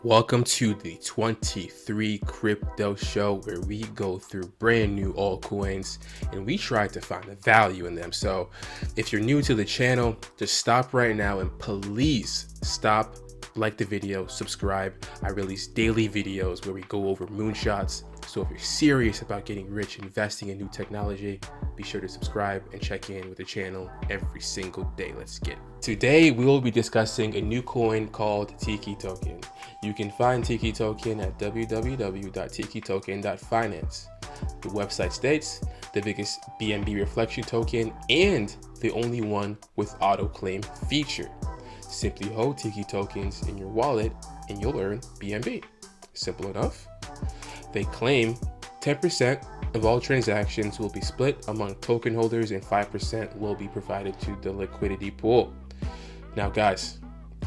Welcome to the 23 Crypto Show, where we go through brand new altcoins and we try to find the value in them. So if you're new to the channel, just stop right now and please stop, like the video, subscribe. I release daily videos where we go over moonshots. So if you're serious about getting rich investing in new technology, be sure to subscribe and check in with the channel every single day. Let's get it. Today we will be discussing a new coin called TiKi token. You can find TiKi token at www.tikitoken.finance. The website states the biggest BNB reflection token and the only one with auto claim feature. Simply hold TiKi tokens in your wallet and you'll earn BNB. Simple enough. They claim 10% of all transactions will be split among token holders and 5% will be provided to the liquidity pool. Now guys,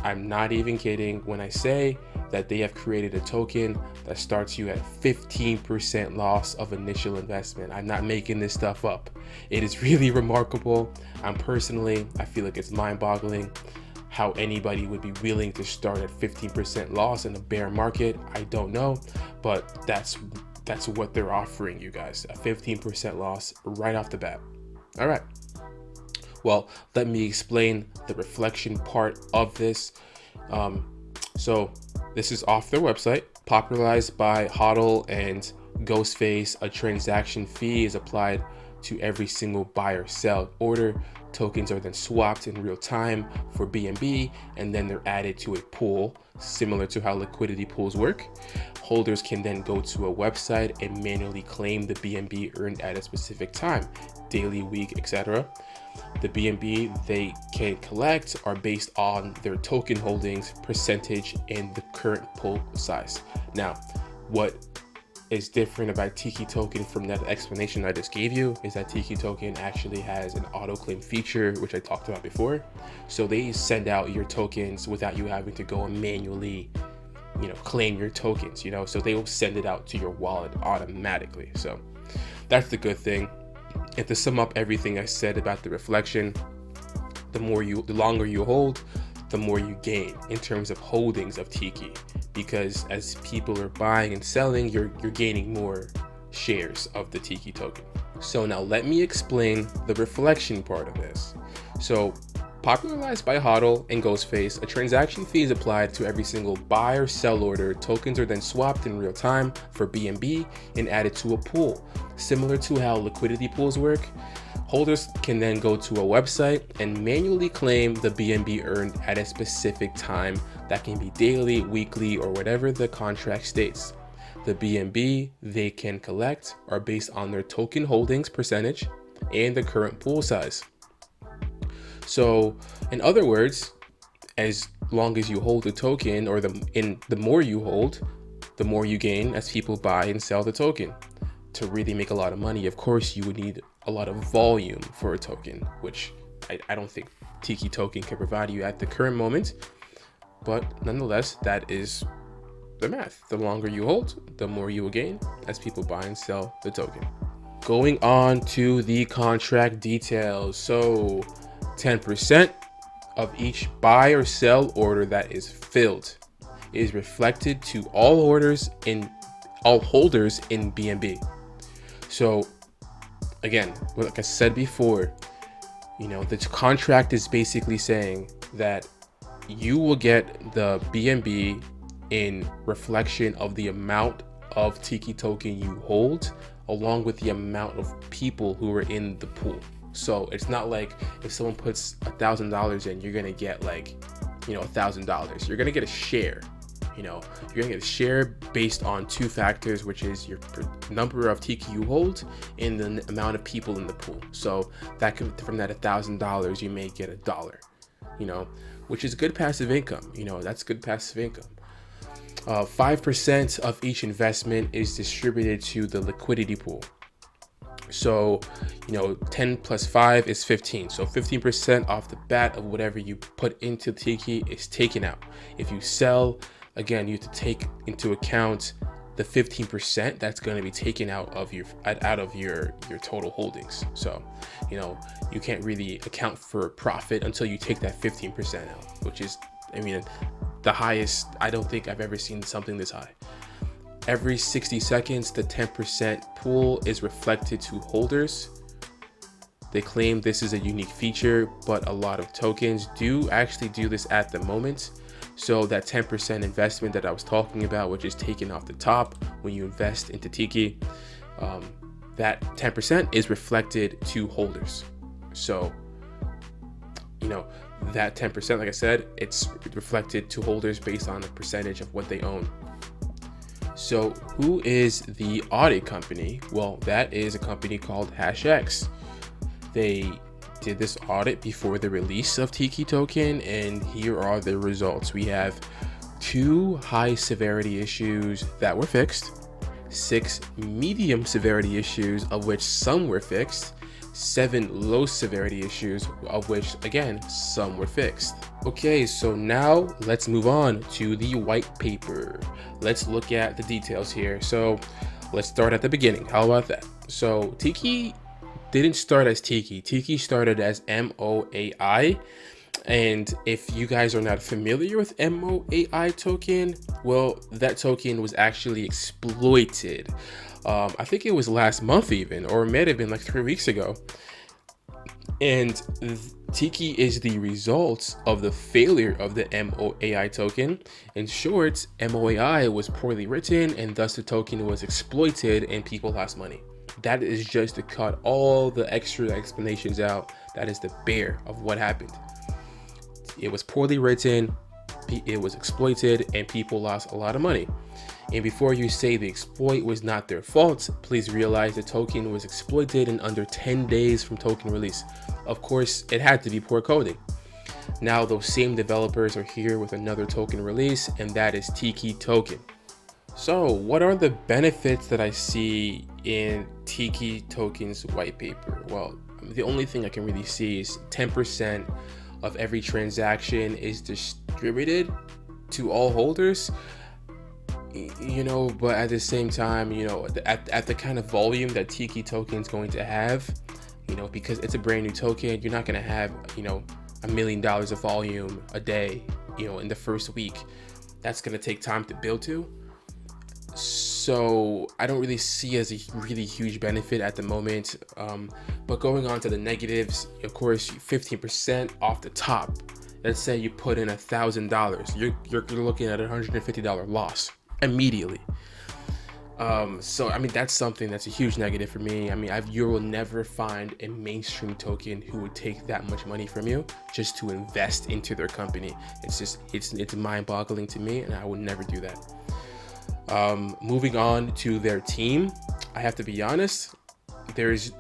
I'm not even kidding when I say that they have created a token that starts you at 15% loss of initial investment. I'm not making this stuff up. It is really remarkable. I feel like it's mind-boggling how anybody would be willing to start at 15% loss in a bear market. I don't know, but that's what they're offering you guys, a 15% loss right off the bat. All right. Well, let me explain the reflection part of this. So this is off their website, popularized by HODL and Ghostface. A transaction fee is applied to every single buy or sell order. Tokens are then swapped in real time for BNB, and then they're added to a pool, similar to how liquidity pools work. Holders can then go to a website and manually claim the BNB earned at a specific time, daily, week, etc. The BNB they can collect are based on their token holdings, percentage, and the current pool size. Now, what is different about TiKi token from that explanation I just gave you is that TiKi token actually has an auto claim feature, which I talked about before. So they send out your tokens without you having to go and manually, claim your tokens, so they will send it out to your wallet automatically. So that's the good thing. And to sum up everything I said about the reflection, the longer you hold, the more you gain in terms of holdings of TiKi, because as people are buying and selling, you're gaining more shares of the TiKi token. So now let me explain the reflection part of this. So popularized by HODL and Ghostface, a transaction fee is applied to every single buy or sell order. Tokens are then swapped in real time for BNB and added to a pool. Similar to how liquidity pools work, holders can then go to a website and manually claim the BNB earned at a specific time. That can be daily, weekly, or whatever the contract states. The BNB they can collect are based on their token holdings percentage and the current pool size. So in other words, as long as you hold the token, or the more you hold, the more you gain as people buy and sell the token. To really make a lot of money, of course, you would need a lot of volume for a token, which I don't think TiKi token can provide you at the current moment. But nonetheless, that is the math. The longer you hold, the more you will gain as people buy and sell the token. Going on to the contract details. So 10% of each buy or sell order that is filled is reflected to all holders in BNB. So again, like I said before, the contract is basically saying that you will get the BNB in reflection of the amount of TiKi token you hold, along with the amount of people who are in the pool. So it's not like if someone puts $1,000 in, you're gonna get $1,000. You're gonna get a share. You're gonna get a share based on two factors, which is your number of TiKi you hold and the amount of people in the pool. So that could, from that $1,000, you may get $1, which is good passive income. That's good passive income. 5% of each investment is distributed to the liquidity pool. So 10 plus 5 is 15. So 15% off the bat of whatever you put into TiKi is taken out. If you sell, again, you have to take into account the 15% that's going to be taken out of your total holdings. So you can't really account for profit until you take that 15% out, which is the highest. I don't think I've ever seen something this high. Every 60 seconds, the 10% pool is reflected to holders. They claim this is a unique feature, but a lot of tokens do actually do this at the moment. So that 10% investment that I was talking about, which is taken off the top when you invest into TiKi, that 10% is reflected to holders. So, you know, that 10%, like I said, it's reflected to holders based on a percentage of what they own. So who is the audit company? Well, that is a company called HashX. They did this audit before the release of TiKi token, and here are the results. We have 2 high severity issues that were fixed, 6 medium severity issues, of which some were fixed, 7 low severity issues, of which again, some were fixed. Okay, so now let's move on to the white paper. Let's look at the details here. So let's start at the beginning. How about that? So TiKi didn't start as TiKi. TiKi started as MOAI. And if you guys are not familiar with MOAI token, well, that token was actually exploited. I think it was last month even, or it may have been like 3 weeks ago. And TiKi is the result of the failure of the MOAI token. In short, MOAI was poorly written, and thus the token was exploited and people lost money. That is just to cut all the extra explanations out. That is the bare of what happened. It was poorly written, it was exploited, and people lost a lot of money. And before you say the exploit was not their fault, please realize the token was exploited in under 10 days from token release. Of course, it had to be poor coding. Now those same developers are here with another token release, and that is TiKi token. So what are the benefits that I see in TiKi token's white paper? Well, the only thing I can really see is 10% of every transaction is distributed to all holders. You know, but at the same time, you know, at the kind of volume that TiKi token is going to have, you know, because it's a brand new token, you're not going to have, you know, $1 million of volume a day, you know, in the first week. That's going to take time to build to. So I don't really see as a really huge benefit at the moment. But going on to the negatives, of course, 15% off the top. Let's say you put in $1,000, you're looking at a $150 loss immediately. So I mean, that's something that's a huge negative for me. I mean, you will never find a mainstream token who would take that much money from you just to invest into their company. It's mind-boggling to me, and I would never do that. Moving on to their team, I have to be honest, there's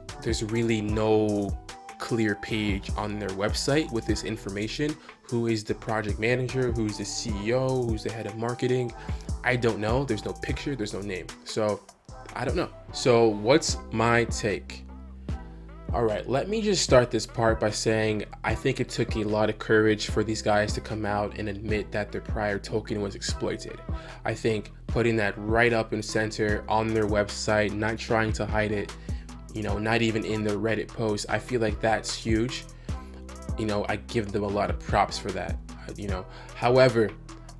really no clear page on their website with this information. Who is the project manager? Who's the CEO? Who's the head of marketing? I don't know. There's no picture, there's no name. So I don't know. So what's my take? All right, let me just start this part by saying I think it took a lot of courage for these guys to come out and admit that their prior token was exploited. I think putting that right up in center on their website, not trying to hide it, you know, not even in the Reddit post, I feel like that's huge. You know, I give them a lot of props for that, you know. However,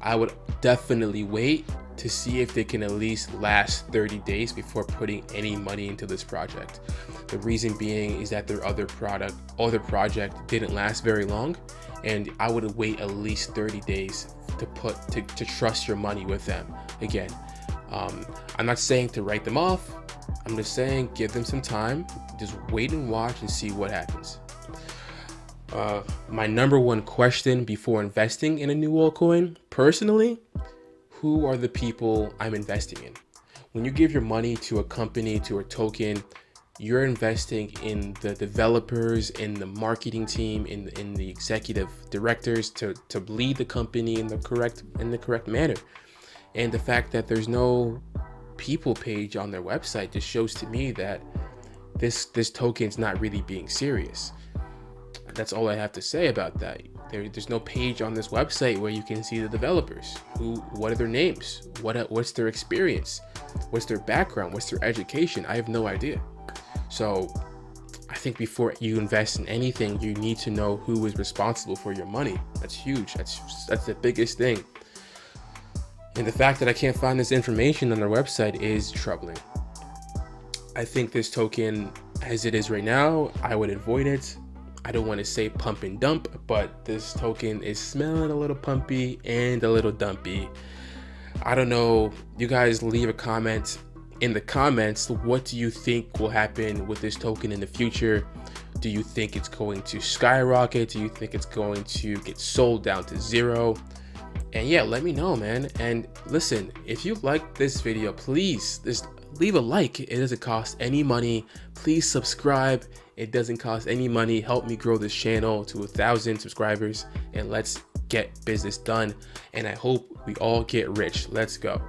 I would definitely wait to see if they can at least last 30 days before putting any money into this project. The reason being is that their other project didn't last very long, and I would wait at least 30 days to trust your money with them. Again, I'm not saying to write them off. I'm just saying give them some time, just wait and watch and see what happens. My number one question before investing in a new altcoin, personally, who are the people I'm investing in? When you give your money to a company, to a token, you're investing in the developers, in the marketing team, in the executive directors to lead the company in the correct manner. And the fact that there's no people page on their website just shows to me that this token's not really being serious. That's all I have to say about that. There's no page on this website where you can see the developers. What are their names? What's their experience? What's their background? What's their education? I have no idea. So I think before you invest in anything, you need to know who is responsible for your money. That's huge. That's the biggest thing. And the fact that I can't find this information on their website is troubling. I think this token, as it is right now, I would avoid it. I don't want to say pump and dump, but this token is smelling a little pumpy and a little dumpy. I don't know. You guys leave a comment in the comments. What do you think will happen with this token in the future? Do you think it's going to skyrocket? Do you think it's going to get sold down to zero? And yeah, let me know, man. And listen, if you like this video, please just leave a like. It doesn't cost any money. Please subscribe. It doesn't cost any money. Help me grow this channel to 1,000 subscribers, and let's get business done. And I hope we all get rich. Let's go.